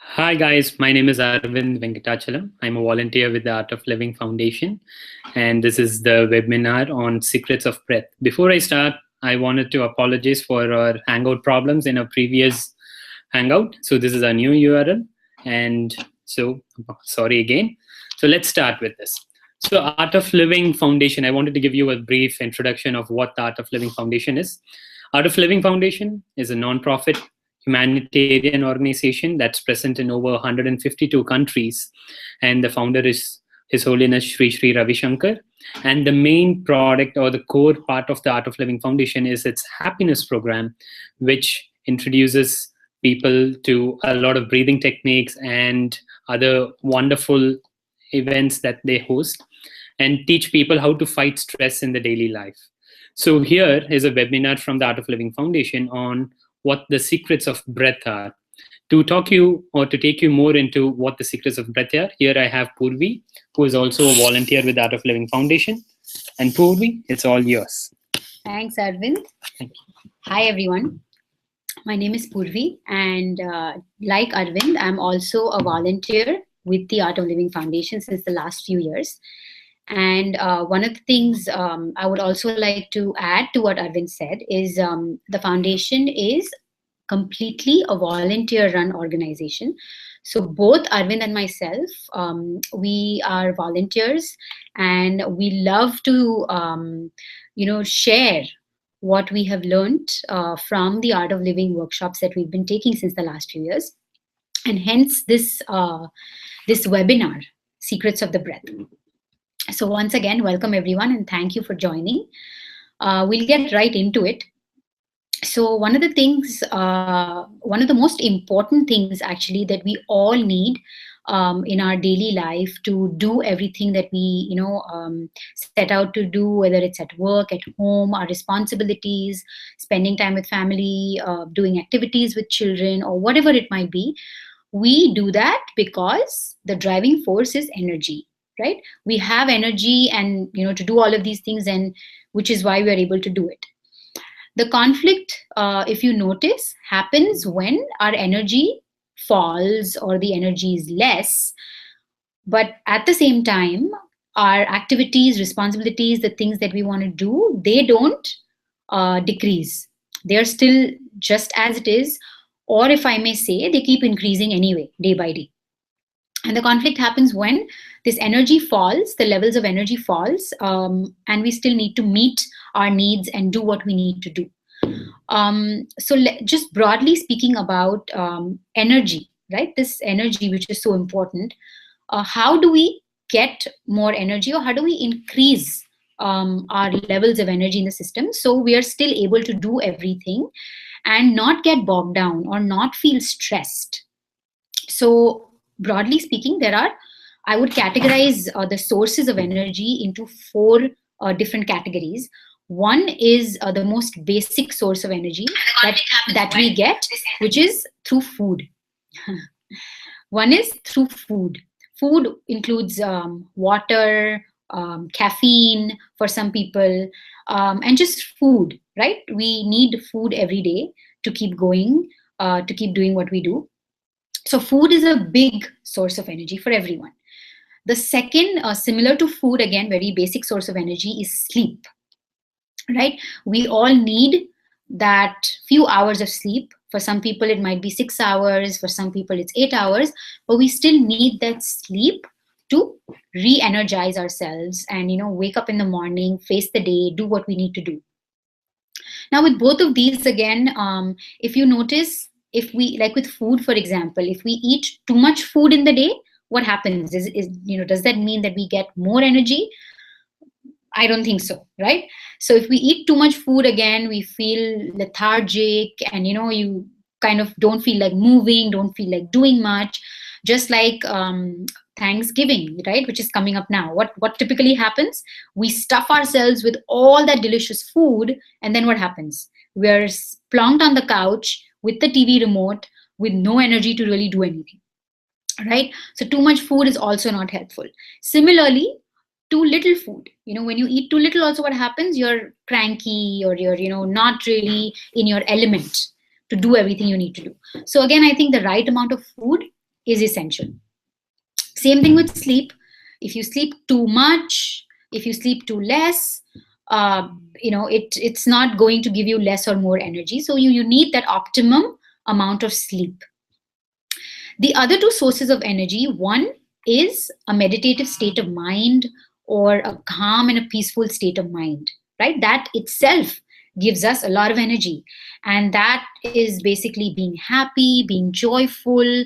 Hi guys, my name is Arvind Venkatachalam. I'm a volunteer with the Art of Living Foundation, and this is the webinar on Secrets of Breath. Before I start, I wanted to apologize for our Hangout problems in our previous Hangout. So this is a new URL, and so sorry again. So let's start with this. So Art of Living Foundation, I wanted to give you a brief introduction of what the Art of Living Foundation is. Art of Living Foundation is a non-profit humanitarian organization that's present in over 152 countries. And the founder is His Holiness Sri Sri Ravi Shankar. And the main product or the core part of the Art of Living Foundation is its happiness program, which introduces people to a lot of breathing techniques and other wonderful events that they host and teach people how to fight stress in the daily life. So here is a webinar from the Art of Living Foundation on what the secrets of breath are. To talk you or to take you more into what the secrets of breath are, here I have Purvi, who is also a volunteer with the Art of Living Foundation. And Purvi, it's all yours. Thanks, Arvind. Thank you. Hi, everyone. My name is Purvi, and like Arvind, I'm also a volunteer with the Art of Living Foundation since the last few years. And one of the things I would also like to add to what Arvind said is the foundation is completely a volunteer-run organization. So both Arvind and myself, we are volunteers, and we love to, share what we have learned from the Art of Living workshops that we've been taking since the last few years, and hence this webinar, Secrets of the Breath. So once again, welcome everyone, and thank you for joining. We'll get right into it. So one of the things, one of the most important things actually that we all need in our daily life to do everything that we, set out to do, whether it's at work, at home, our responsibilities, spending time with family, doing activities with children, or whatever it might be, we do that because the driving force is energy, right? We have energy and, to do all of these things, and which is why we are able to do it. The conflict, if you notice, happens when our energy falls or the energy is less. But at the same time, our activities, responsibilities, the things that we want to do, they don't decrease. They're still just as it is. Or if I may say, they keep increasing anyway, day by day. And the conflict happens when this energy falls, the levels of energy falls, and we still need to meet our needs and do what we need to do. Just broadly speaking about energy, right? This energy, which is so important. How do we get more energy, or how do we increase our levels of energy in the system so we are still able to do everything and not get bogged down or not feel stressed? So broadly speaking, I would categorize the sources of energy into four different categories. One is the most basic source of energy that we get, which is through food. One is through food. Food includes water, caffeine for some people, and just food, right? We need food every day to keep going, to keep doing what we do. So food is a big source of energy for everyone. The second, similar to food, again, very basic source of energy is sleep, right? We all need that few hours of sleep. For some people, it might be 6 hours. For some people, it's 8 hours. But we still need that sleep to re-energize ourselves and, wake up in the morning, face the day, do what we need to do. Now, with both of these, again, if you notice, if we, like with food, for example, if we eat too much food in the day, what happens does that mean that we get more energy? I don't think so, right? So if we eat too much food, again, we feel lethargic, and you kind of don't feel like moving, don't feel like doing much. Just like Thanksgiving, right, which is coming up now. What typically happens? We stuff ourselves with all that delicious food, and then what happens? We're plonked on the couch with the TV remote with no energy to really do anything, right? So too much food is also not helpful. Similarly, too little food, when you eat too little, also what happens? You're cranky, or you're not really in your element to do everything you need to do. So again, I think the right amount of food is essential. Same thing with sleep. If you sleep too much, if you sleep too less, it's not going to give you less or more energy. So you need that optimum amount of sleep. The other two sources of energy, one is a meditative state of mind or a calm and a peaceful state of mind, right? That itself gives us a lot of energy. And that is basically being happy, being joyful,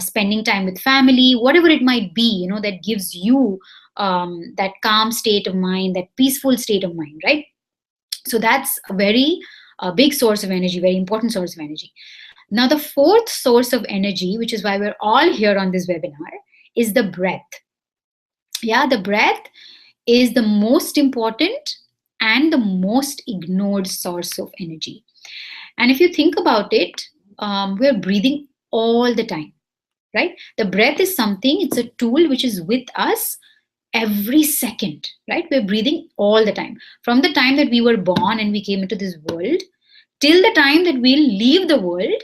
spending time with family, whatever it might be, that gives you that calm state of mind, that peaceful state of mind, right? So that's a very big source of energy, very important source of energy. Now, the fourth source of energy, which is why we're all here on this webinar, is the breath. Yeah, the breath is the most important and the most ignored source of energy. And if you think about it, we're breathing all the time, right? The breath is something, it's a tool which is with us every second, right? We're breathing all the time. From the time that we were born and we came into this world, till the time that we'll leave the world,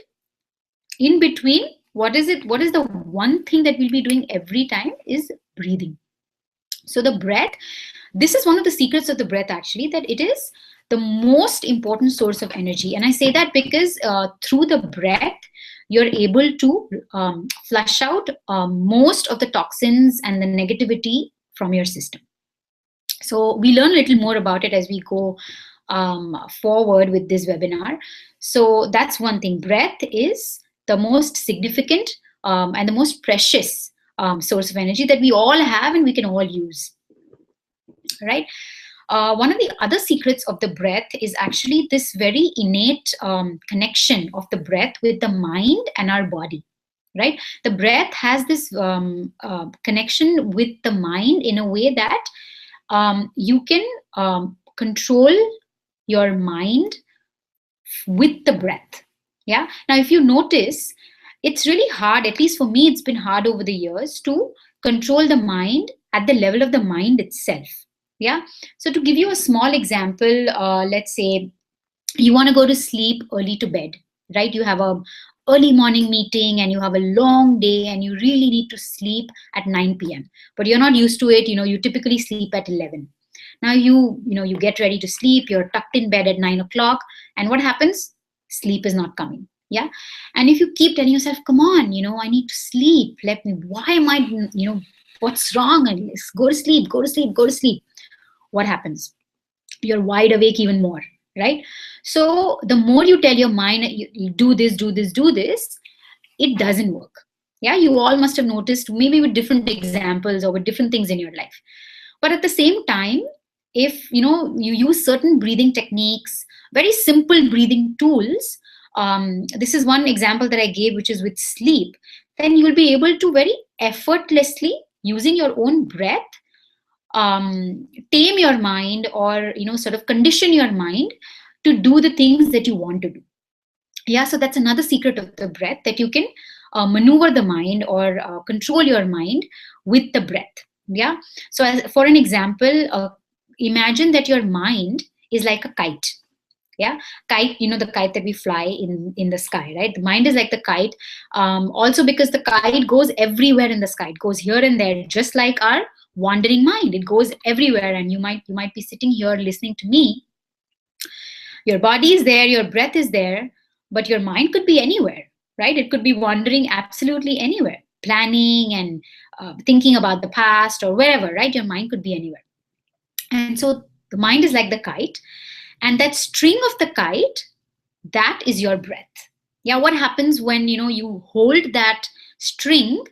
in between, what is the one thing that we'll be doing every time is breathing. So the breath, this is one of the secrets of the breath actually, that it is the most important source of energy. And I say that because through the breath, you're able to flush out most of the toxins and the negativity from your system. So we learn a little more about it as we go forward with this webinar. So that's one thing. Breath is the most significant and the most precious source of energy that we all have and we can all use, right? One of the other secrets of the breath is actually this very innate connection of the breath with the mind and our body, right? The breath has this connection with the mind in a way that you can control your mind with the breath. Yeah. Now, if you notice, it's really hard, at least for me, it's been hard over the years to control the mind at the level of the mind itself. Yeah. So to give you a small example, let's say you want to go to sleep early to bed, right? You have a early morning meeting and you have a long day and you really need to sleep at 9 p.m. But you're not used to it. You typically sleep at 11. Now you get ready to sleep. You're tucked in bed at 9 o'clock. And what happens? Sleep is not coming. Yeah. And if you keep telling yourself, come on, I need to sleep. Why am I, what's wrong? Let's go to sleep, go to sleep, go to sleep. What happens? You're wide awake even more, right? So the more you tell your mind, you do this, do this, do this, it doesn't work. Yeah, you all must have noticed, maybe with different examples or with different things in your life. But at the same time, if you use certain breathing techniques, very simple breathing tools, this is one example that I gave, which is with sleep, then you will be able to very effortlessly, using your own breath, tame your mind or sort of condition your mind to do the things that you want to do. Yeah, so that's another secret of the breath, that you can maneuver the mind or control your mind with the breath. Yeah, so for an example, imagine that your mind is like a kite. Yeah, kite, the kite that we fly in the sky, right? The mind is like the kite, also because the kite goes everywhere in the sky. It goes here and there, just like our wandering mind. It goes everywhere, and you might be sitting here listening to me. Your body is there, your breath is there, but your mind could be anywhere, right? It could be wandering absolutely anywhere, planning and thinking about the past or wherever, right? Your mind could be anywhere. And so the mind is like the kite, and that string of the kite, that is your breath. Yeah, what happens when you hold that string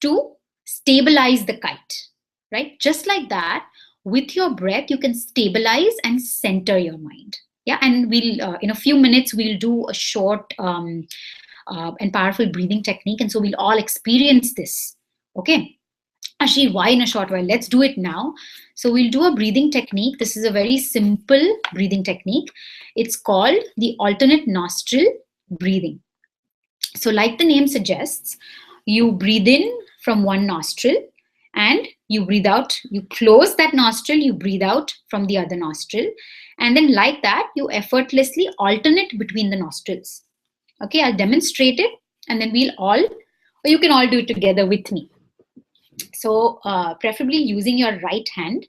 to stabilize the kite, right? Just like that, with your breath, you can stabilize and center your mind. Yeah, and we'll in a few minutes we'll do a short and powerful breathing technique, and so we'll all experience this. Okay, actually, why in a short while? Let's do it now. So we'll do a breathing technique. This is a very simple breathing technique. It's called the alternate nostril breathing. So like the name suggests, you breathe in from one nostril and you breathe out. You close that nostril, you breathe out from the other nostril. And then like that, you effortlessly alternate between the nostrils. Okay, I'll demonstrate it, and then we'll all or you can all do it together with me. So preferably using your right hand,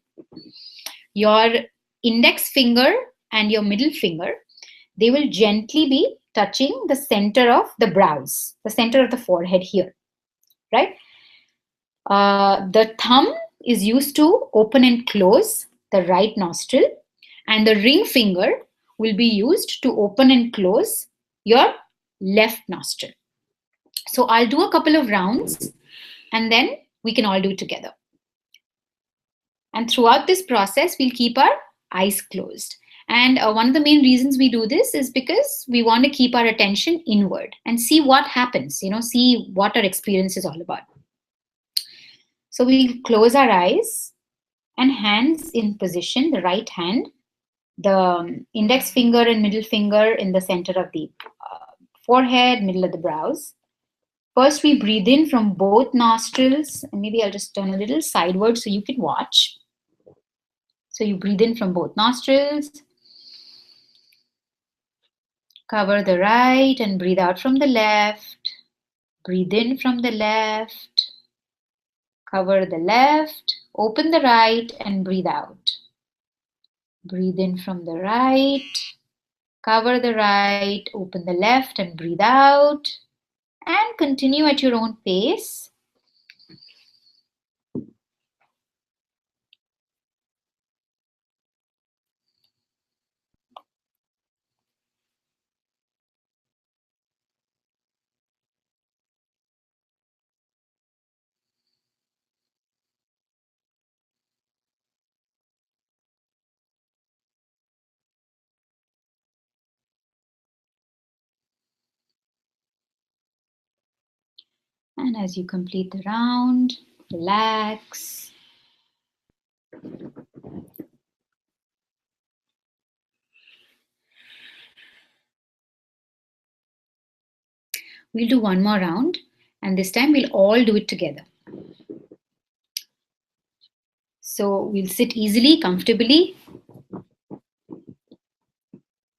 your index finger and your middle finger, they will gently be touching the center of the brows, the center of the forehead here, right? The thumb is used to open and close the right nostril, and the ring finger will be used to open and close your left nostril. So I'll do a couple of rounds and then we can all do it together. And throughout this process, we'll keep our eyes closed. And one of the main reasons we do this is because we want to keep our attention inward and see what happens, see what our experience is all about. So we'll close our eyes and hands in position, the right hand, the index finger and middle finger in the center of the forehead, middle of the brows. First, we breathe in from both nostrils, and maybe I'll just turn a little sideways so you can watch. So you breathe in from both nostrils, cover the right and breathe out from the left. Breathe in from the left, cover the left, open the right and breathe out. Breathe in from the right, cover the right, open the left and breathe out. And continue at your own pace. And as you complete the round, relax. We'll do one more round, and this time we'll all do it together. So we'll sit easily, comfortably.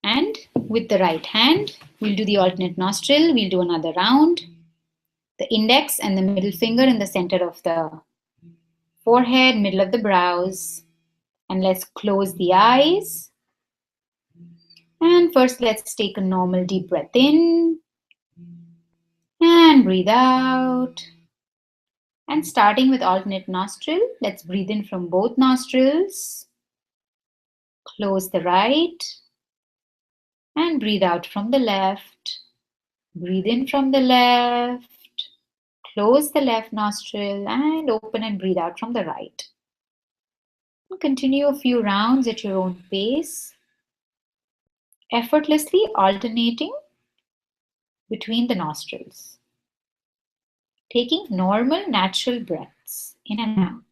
And with the right hand, we'll do the alternate nostril. We'll do another round. The index and the middle finger in the center of the forehead, middle of the brows. And let's close the eyes. And first, let's take a normal deep breath in. And breathe out. And starting with alternate nostril, let's breathe in from both nostrils. Close the right. And breathe out from the left. Breathe in from the left. Close the left nostril and open and breathe out from the right. And continue a few rounds at your own pace, effortlessly alternating between the nostrils, taking normal, natural breaths in and out.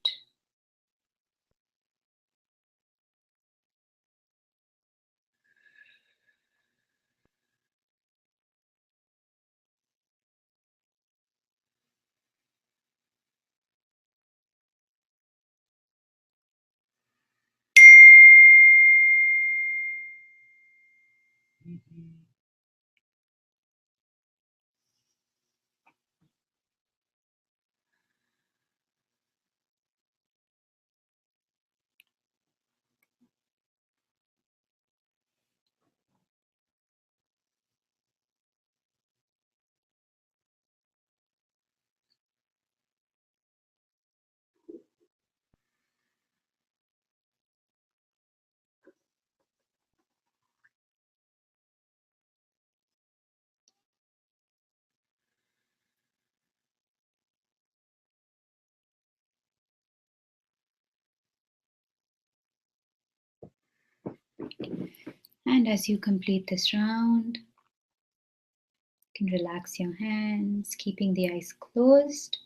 And as you complete this round, you can relax your hands, keeping the eyes closed.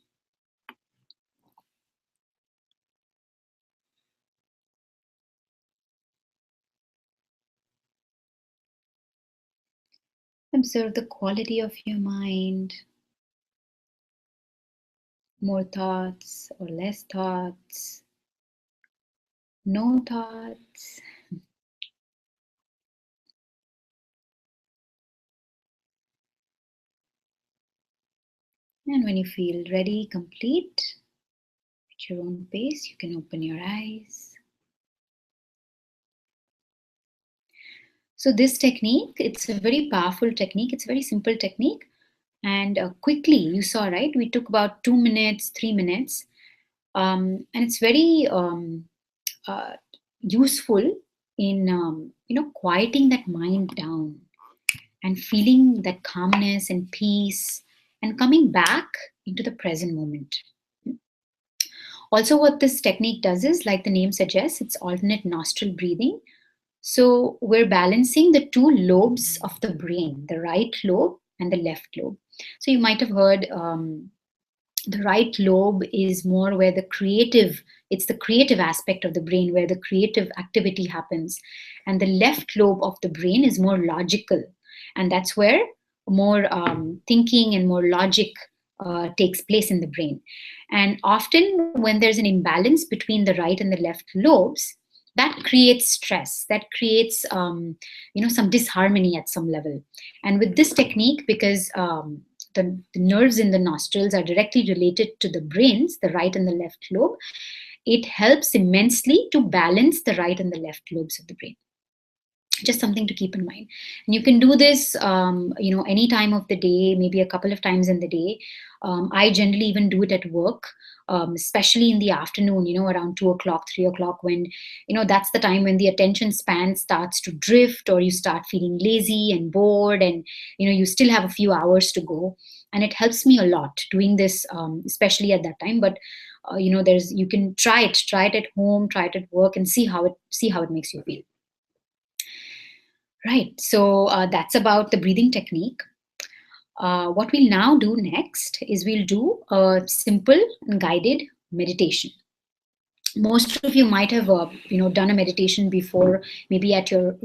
Observe the quality of your mind. More thoughts or less thoughts. No thoughts. And when you feel ready, complete, at your own pace, you can open your eyes. So this technique, it's a very powerful technique. It's a very simple technique. And quickly, you saw, right? We took about 2 minutes, 3 minutes. And it's very uh, useful in, quieting that mind down and feeling that calmness and peace and coming back into the present moment. Also, what this technique does is, like the name suggests, it's alternate nostril breathing. So we're balancing the two lobes of the brain, the right lobe and the left lobe. So you might have heard the right lobe is more where it's the creative aspect of the brain where the creative activity happens. And the left lobe of the brain is more logical. And that's where more thinking and more logic takes place in the brain. And often when there's an imbalance between the right and the left lobes, that creates stress, that creates some disharmony at some level. And with this technique, because the nerves in the nostrils are directly related to the brains, the right and the left lobe, it helps immensely to balance the right and the left lobes of the brain. Just something to keep in mind. And you can do this any time of the day, maybe a couple of times in the day. I generally even do it at work, especially in the afternoon, around 2 o'clock, 3 o'clock, when that's the time when the attention span starts to drift, or you start feeling lazy and bored, and you still have a few hours to go. And it helps me a lot doing this, especially at that time. But you can try it at home, try it at work, and see how it makes you feel. Right. So that's about the breathing technique. What we'll now do next is we'll do a simple and guided meditation. Most of you might have done a meditation before, maybe at your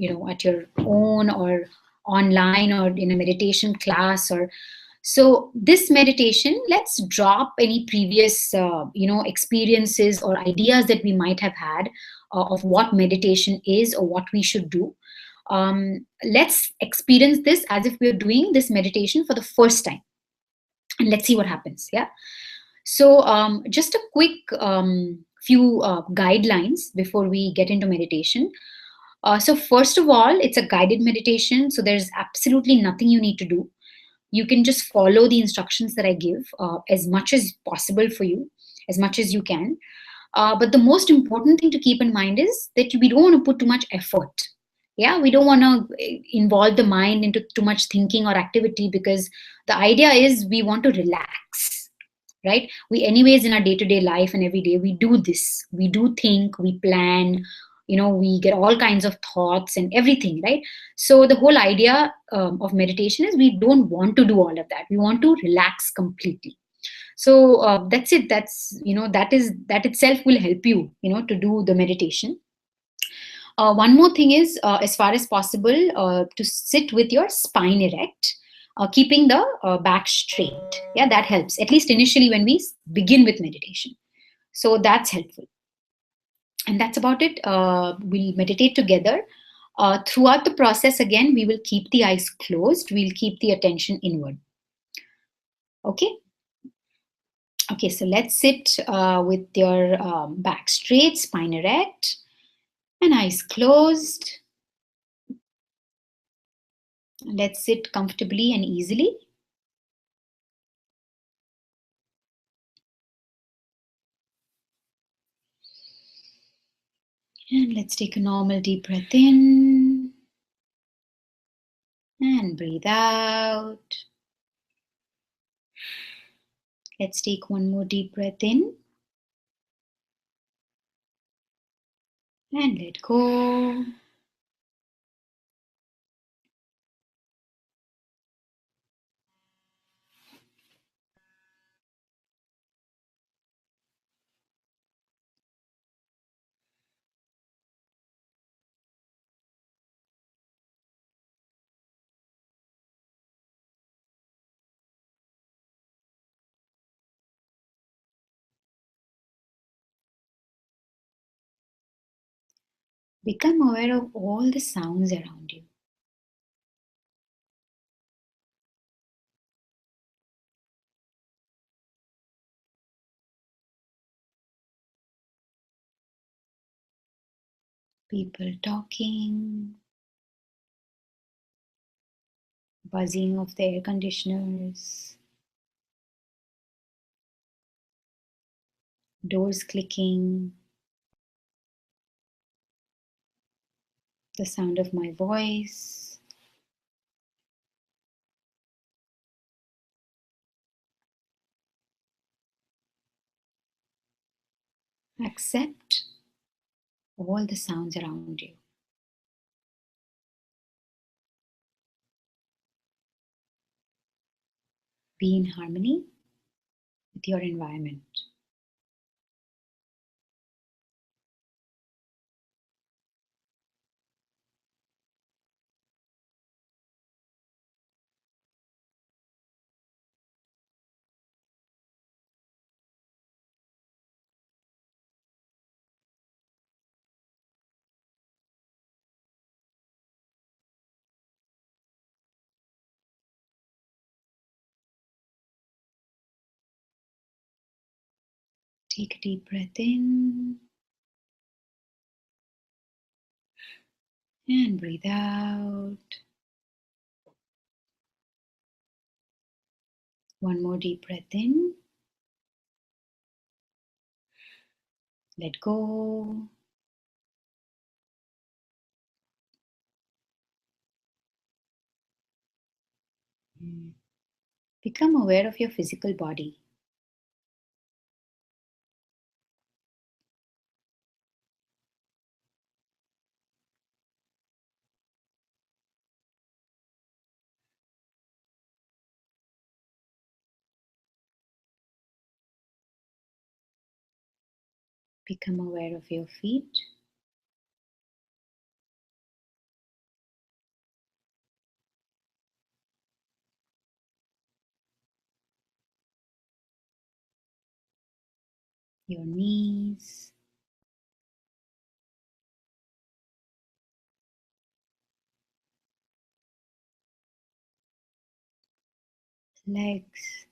own, or online, or in a meditation class. Or so this meditation, let's drop any previous experiences or ideas that we might have had of what meditation is or what we should do. Let's experience this as if we're doing this meditation for the first time, and let's see what happens. Yeah. So just a quick few guidelines before we get into meditation. So first of all, it's a guided meditation, so there's absolutely nothing you need to do. You can just follow the instructions that I give as much as possible for you, as much as you can. But the most important thing to keep in mind is that we don't want to put too much effort. Yeah, we don't want to involve the mind into too much thinking or activity, because the idea is we want to relax, right? We anyways, in our day-to-day life and every day, we do this, we do think, we plan, we get all kinds of thoughts and everything, right? So the whole idea of meditation is we don't want to do all of that. We want to relax completely. So that's it. That itself will help you, to do the meditation. One more thing is, as far as possible, to sit with your spine erect, keeping the back straight. Yeah, that helps, at least initially when we begin with meditation. So that's helpful. And that's about it. We'll meditate together. Throughout the process, again, we will keep the eyes closed. We'll keep the attention inward. Okay? Okay, so let's sit with your back straight, spine erect, and eyes closed. Let's sit comfortably and easily. And let's take a normal deep breath in and breathe out. Let's take one more deep breath in and let go. Become aware of all the sounds around you. People talking, buzzing of the air conditioners, doors clicking, the sound of my voice. Accept all the sounds around you. Be in harmony with your environment. Take a deep breath in and breathe out. One more deep breath in. Let go. Become aware of your physical body. Become aware of your feet. Your knees. Legs.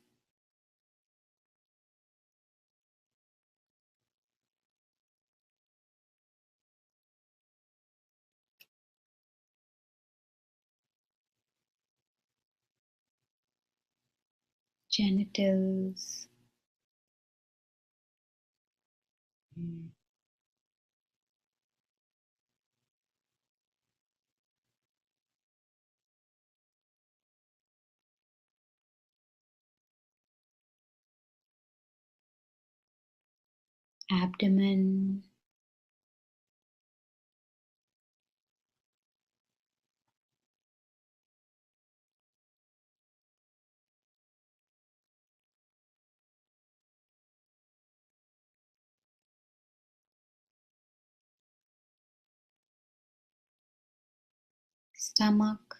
Genitals. Abdomen. Stomach.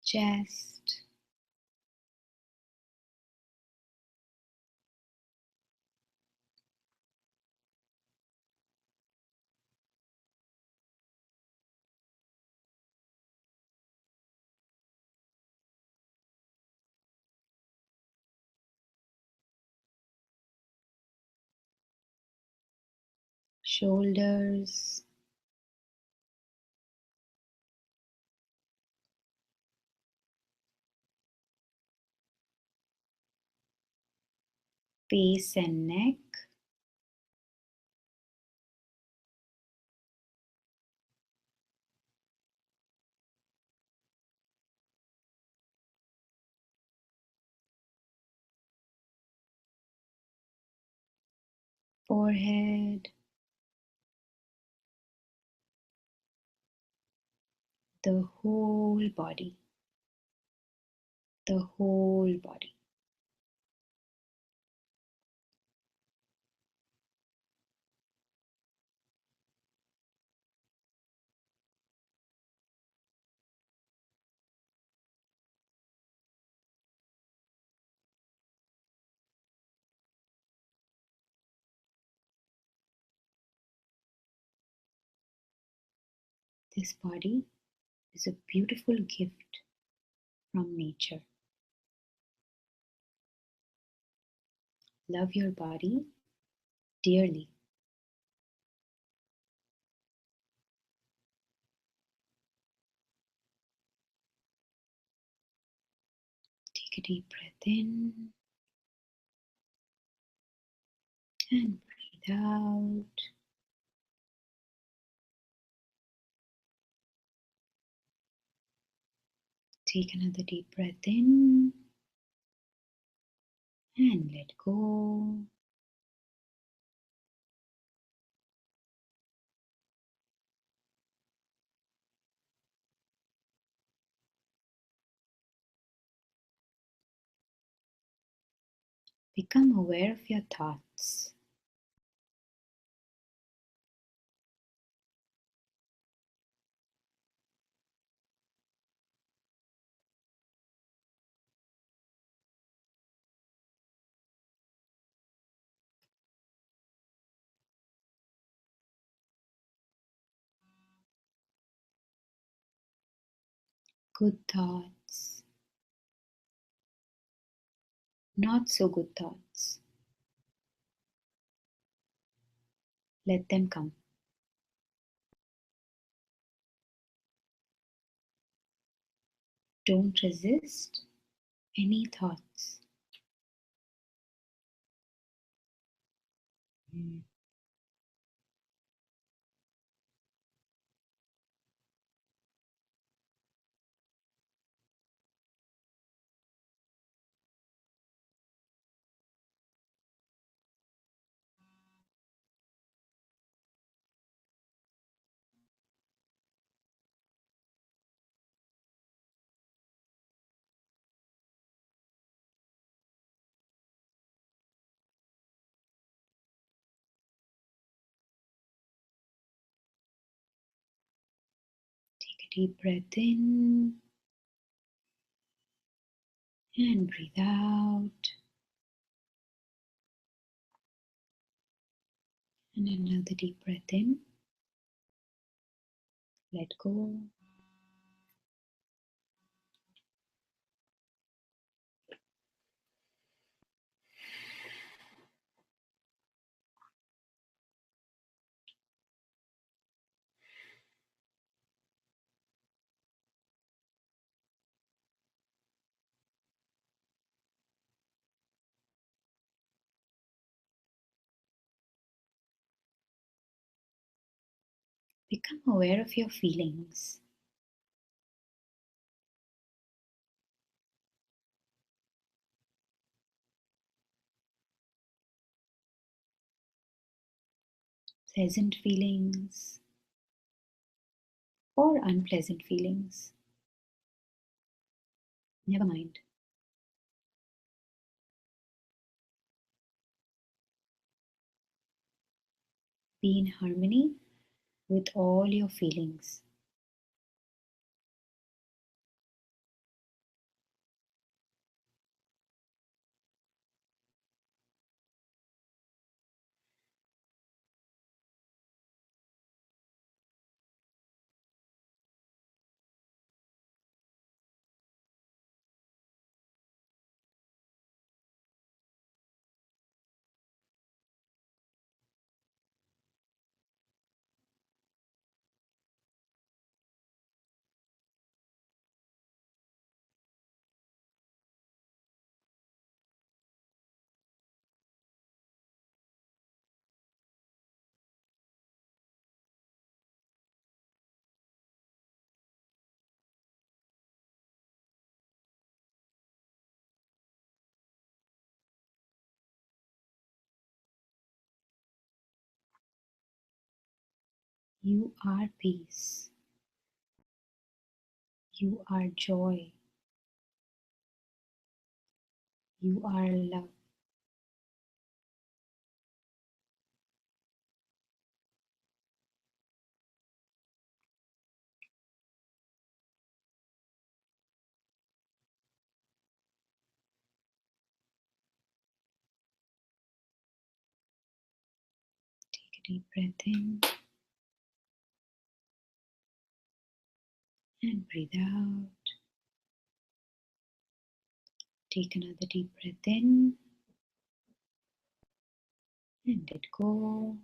Chest. Shoulders. Face and neck. Forehead. The whole body. The whole body. This body is a beautiful gift from nature. Love your body dearly. Take a deep breath in and breathe out. Take another deep breath in and let go. Become aware of your thoughts. Good thoughts, not so good thoughts. Let them come. Don't resist any thoughts. Take a deep breath in and breathe out. And another deep breath in. Let go. Become aware of your feelings. Pleasant feelings or unpleasant feelings. Never mind. Be in harmony with all your feelings. You are peace. You are joy. You are love. Take a deep breath in And breathe out. Take another deep breath in and let go.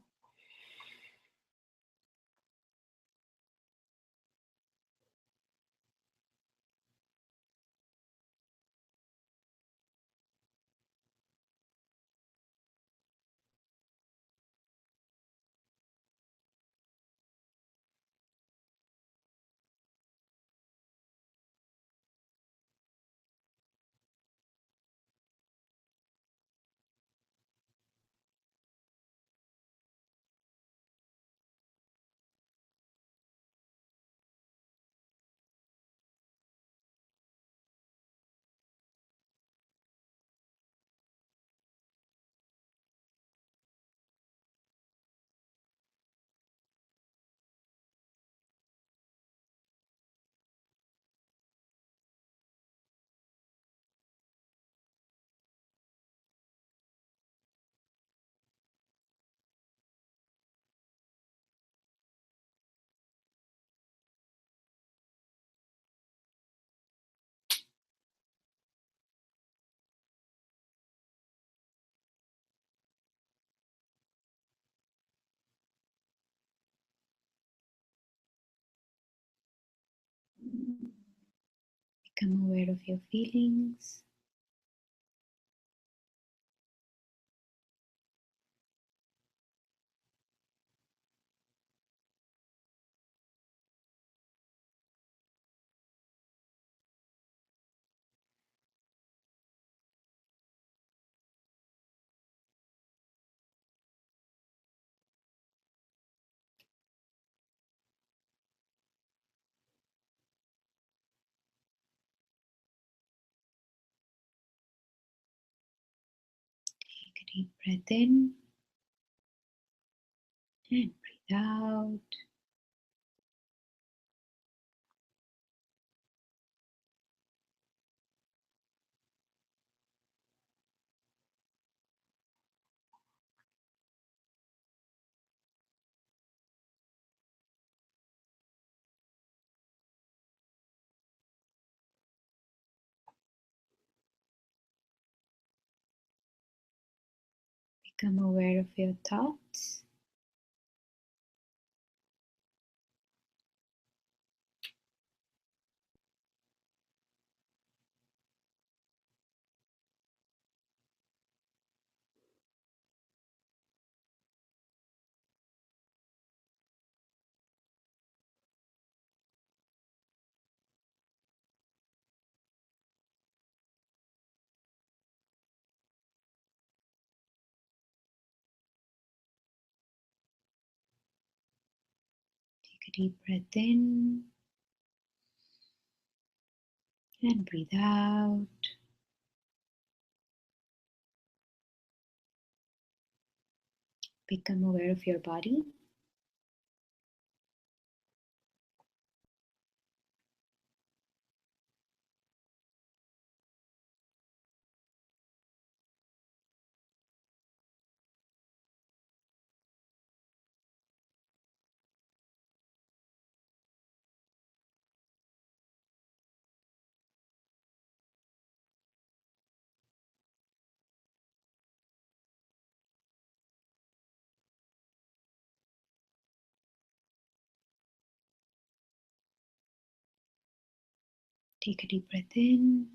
Become aware of your feelings. Take a deep breath in and breathe out. Become aware of your thoughts. Take a deep breath in and breathe out. Become aware of your body. Take a deep breath in,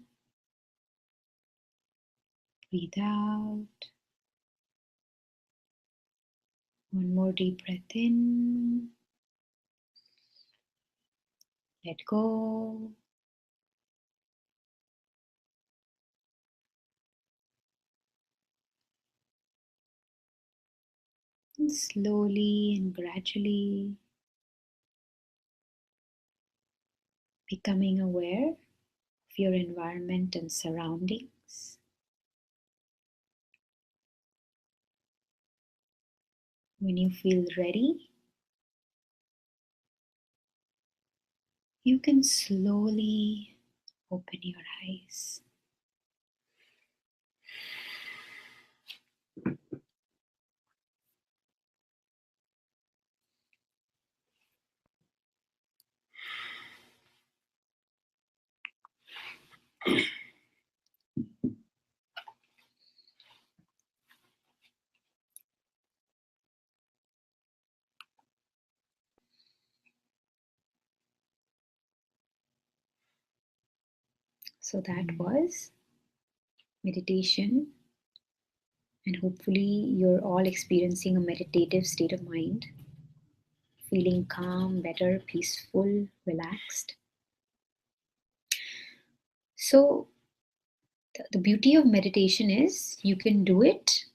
breathe out. One more deep breath in, let go. And slowly and gradually becoming aware of your environment and surroundings. When you feel ready, you can slowly open your eyes. So that was meditation, and hopefully you're all experiencing a meditative state of mind, feeling calm, better, peaceful, relaxed. So the beauty of meditation is you can do it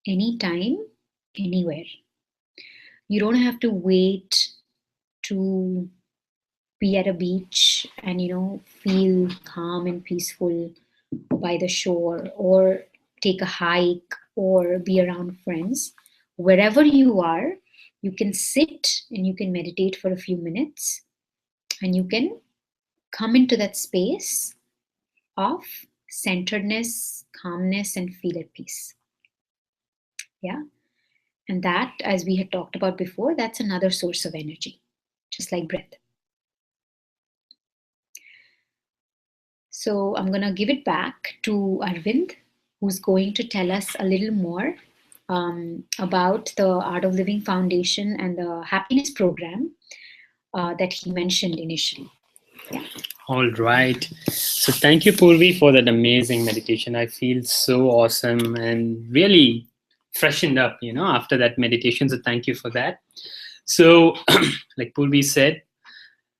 anytime, anywhere. You don't have to wait to be at a beach and feel calm and peaceful by the shore, or take a hike, or be around friends. Wherever you are, you can sit and you can meditate for a few minutes, and you can come into that space of centeredness, calmness, and feel at peace. Yeah. And that, as we had talked about before, that's another source of energy, just like breath. So I'm going to give it back to Arvind, who's going to tell us a little more about the Art of Living Foundation and the happiness program that he mentioned initially. Yeah. All right. So thank you, Purvi, for that amazing meditation. I feel so awesome and really freshened up, after that meditation. So thank you for that. So like Purvi said,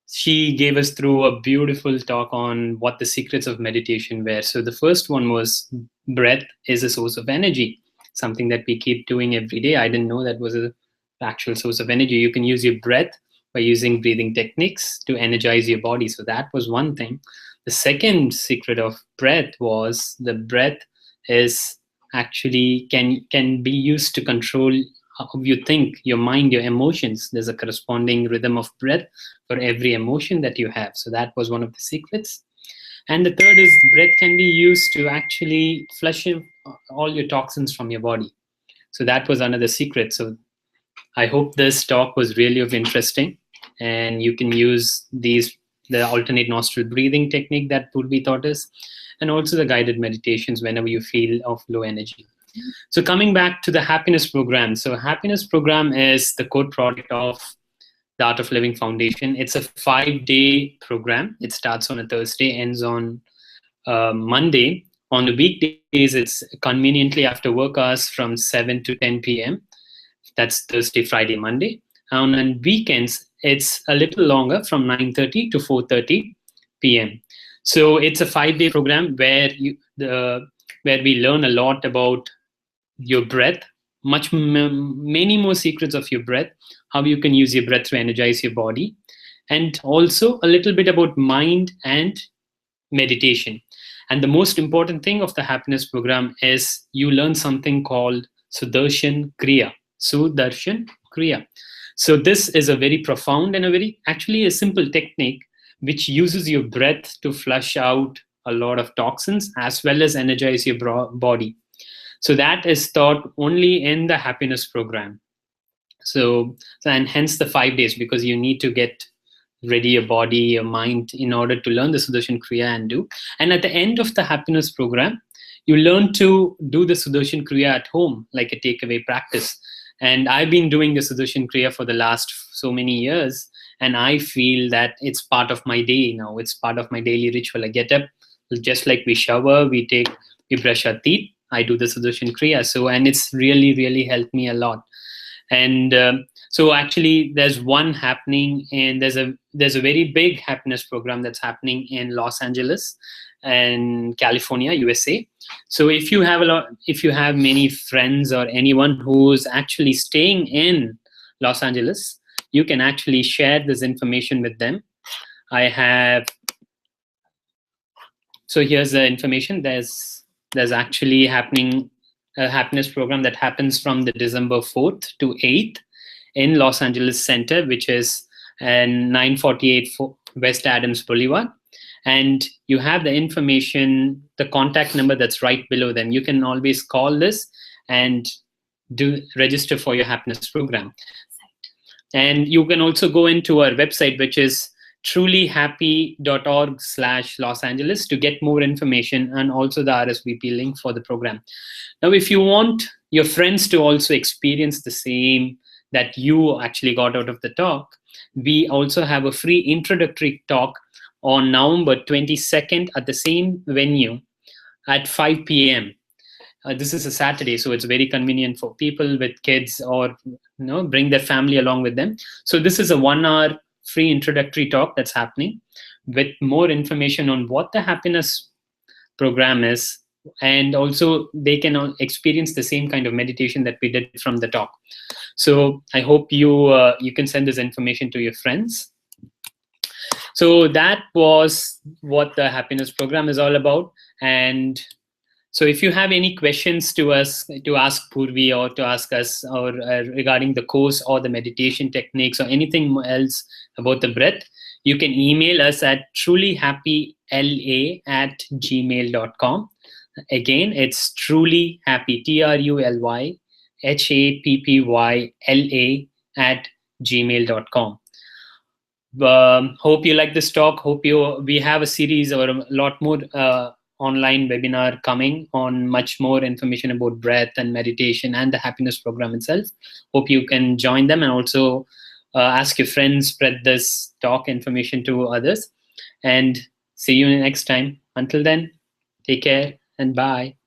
she gave us through a beautiful talk on what the secrets of meditation were. So the first one was breath is a source of energy, something that we keep doing every day. I didn't know that was an actual source of energy. You can use your breath by using breathing techniques to energize your body. So that was one thing. The second secret of breath was the breath is actually can be used to control how you think, your mind, your emotions. There's a corresponding rhythm of breath for every emotion that you have. So that was one of the secrets. And the third is breath can be used to actually flush all your toxins from your body. So that was another secret. So I hope this talk was really of interesting, and you can use the alternate nostril breathing technique that Purvi taught us, and also the guided meditations whenever you feel of low energy. So coming back to the happiness program. So happiness program is the core product of the Art of Living Foundation. It's a 5-day program. It starts on a Thursday, ends on Monday. On the weekdays, it's conveniently after work hours from 7 to 10 p.m. That's Thursday, Friday, Monday. And on weekends, it's a little longer from 9:30 to 4:30 p.m. So it's a 5-day program where we learn a lot about your breath, many more secrets of your breath, how you can use your breath to energize your body, and also a little bit about mind and meditation. And the most important thing of the happiness program is you learn something called Sudarshan Kriya. Sudarshan Kriya. So this is a very profound and actually a simple technique which uses your breath to flush out a lot of toxins as well as energize your body. So that is taught only in the happiness program. So and hence the 5 days, because you need to get ready your body, your mind, in order to learn the Sudarshan Kriya and do. And at the end of the happiness program, you learn to do the Sudarshan Kriya at home, like a takeaway practice. And I've been doing the Sudarshan Kriya for the last so many years, and I feel that it's part of my day now. It's part of my daily ritual. I get up, just like we shower, we brush our teeth, I do the Sudarshan Kriya. So, and it's really, really helped me a lot. And so actually there's one happening, and there's a very big happiness program that's happening in Los Angeles and California, USA. So if you have many friends or anyone who's actually staying in Los Angeles, you can actually share this information with them. So here's the information. There's actually happening a happiness program that happens from the December 4th to 8th in Los Angeles Center, which is 948 West Adams Boulevard. And you have the information, the contact number that's right below them. You can always call this and register for your happiness program. And you can also go into our website, which is trulyhappy.org/Los Angeles to get more information, and also the RSVP link for the program. Now, if you want your friends to also experience the same that you actually got out of the talk, we also have a free introductory talk on November 22nd at the same venue at 5 p.m. This is a Saturday, so it's very convenient for people with kids, or bring their family along with them. So this is a 1-hour free introductory talk that's happening with more information on what the happiness program is, and also they can experience the same kind of meditation that we did from the talk. So I hope you can send this information to your friends. So that was what the happiness program is all about. And so if you have any questions to us, to ask Purvi or to ask us, or regarding the course or the meditation techniques or anything else about the breath, you can email us at trulyhappyla@gmail.com. Again, it's trulyhappy, trulyhappyla@gmail.com. Hope you like this talk. We have a series or a lot more online webinar coming on much more information about breath and meditation and the happiness program itself. Hope you can join them, and also ask your friends, spread this talk information to others, and see you next time. Until then, take care and bye.